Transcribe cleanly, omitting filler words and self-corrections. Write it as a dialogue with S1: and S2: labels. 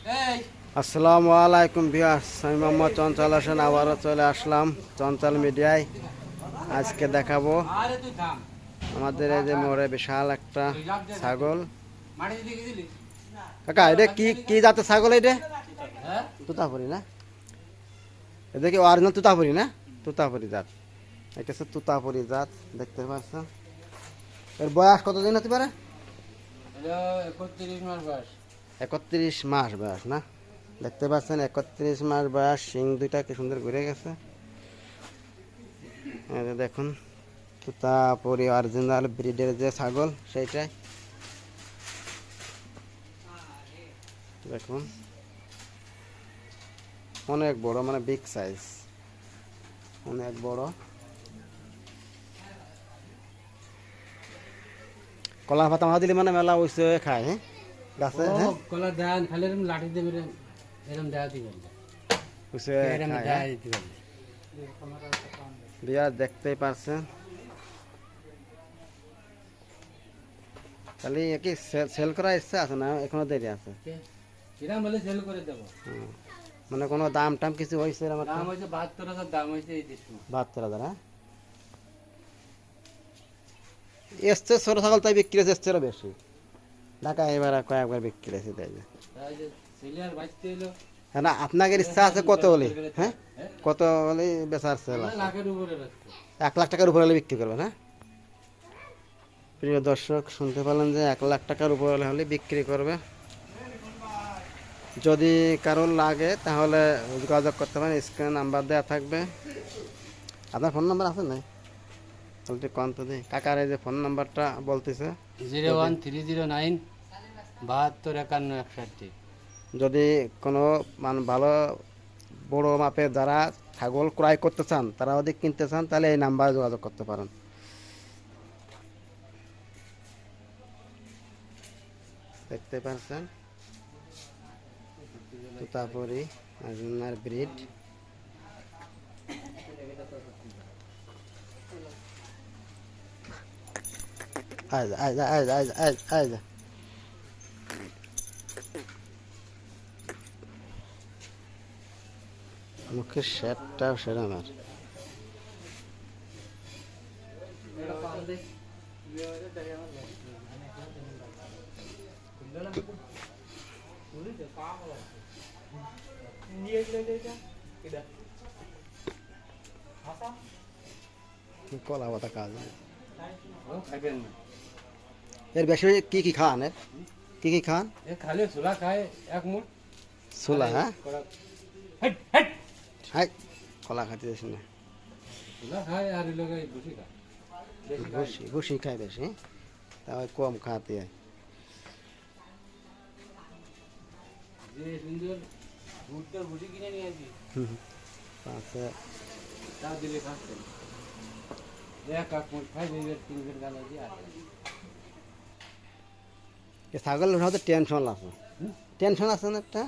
S1: আসসালামু আলাইকুম ভিউয়ার্স, আমি মোহাম্মদ চঞ্চল হোসেন আবারও চলে আসলাম চঞ্চল মিডিয়ায়। আজকে দেখাবো আমাদের এই যে মোড়ে বিশাল একটা ছাগল। কাকা এটা কি কি জাতের ছাগল? এটা তুতাপুরি না? এটা কি অরিজিনাল তুতাপুরি না? তুতাপুরি জাত, এটা হচ্ছে তুতাপুরি জাত। দেখতে পাচ্ছেন এর বয়স কতদিন হতে পারে? 31 মাস বয়স না? দেখতে পাচ্ছেন 31 মাস বয়স। শিং দুইটা কি সুন্দর ঘুরে গেছে। দেখুন তুতাপুরি অরিজিনাল ব্রিডের যে ছাগল সেইটাই। দেখুন অনেক বড়, মানে বিগ সাইজ, অনেক বড়। কলা পাতা মাথা দিলে মানে মেলা ওইসে খায়। হ্যাঁ গাছে
S2: কলা দেন খালি এরকম লাঠি দিয়ে এরকম দেয়া দিবেন
S1: বিয়ার দেখতেই পারছেন। খালি কি সেল করার ইচ্ছা আছে না এখনো দেরি আছে?
S2: এরকম বলে সেল করে দেব।
S1: মানে কোনো দাম টাম কিছু হয়েছে?
S2: দাম হয়েছে 72,000 দাম হয়েছে এই দেশ।
S1: 72,000। হ্যাঁ এসছে ছোট ছাগল তাই বিক্রি হয়েছে, এসছেরও বেশি। ঢাকা এবার কয়েকবার বিক্রি হয়েছে তাই যে। হ্যাঁ না, আপনাদের ইচ্ছা আছে কত হলে? হ্যাঁ কত হলে বেচার সেল আছে? 1 লাখ টাকার উপরে হলে বিক্রি করবেন? হ্যাঁ প্রিয় দর্শক, শুনতে পেলেন যে 1 লাখ টাকার উপরে হলে বিক্রি করবে। যদি কারোর লাগে তাহলে যোগাযোগ করতে পারেন, স্ক্রিনে নাম্বার দেওয়া থাকবে। আপনার ফোন নাম্বার আছে না? বলতে কন তো দিই কাকার এই যে ফোন নাম্বারটা বলতেছে
S2: 01309 725161।
S1: যদি কোনো ভালো বড় মাপের যারা ছাগল ক্রয় করতে চান, তারা যদি কিনতে চান, তাহলে এই নাম্বারে যোগাযোগ করতে পারেন। দেখতে পাচ্ছেন তুতাপুরি অরিজিনাল ব্রিড। আয় আয় আয় আয় আয় আয় আয় মুখের শেপটাও সেরা আমার। কলা পাতা কাজ এর বেশি কি কি খান? এর কি কি খান?
S2: খালি ছোলা খায় এক মুঠ
S1: ছোলা। হ্যাঁ হাই কলা খাতে বেশি না,
S2: ছোলা খায় আর লোকে ভুসি খায়।
S1: ভুসি খায় বেশি, তাই কম খাতে হয়।
S2: যে সুন্দর ভুট্টার ভুসি কিনে নিয়ে আসি
S1: পাশে
S2: তা দিলে খাচ্ছে এক মুঠ খাই 2-3 গালা দিয়ে আসে।
S1: ছাগলের হয়তো টেনশন আছে, টেনশন আছে না একটা।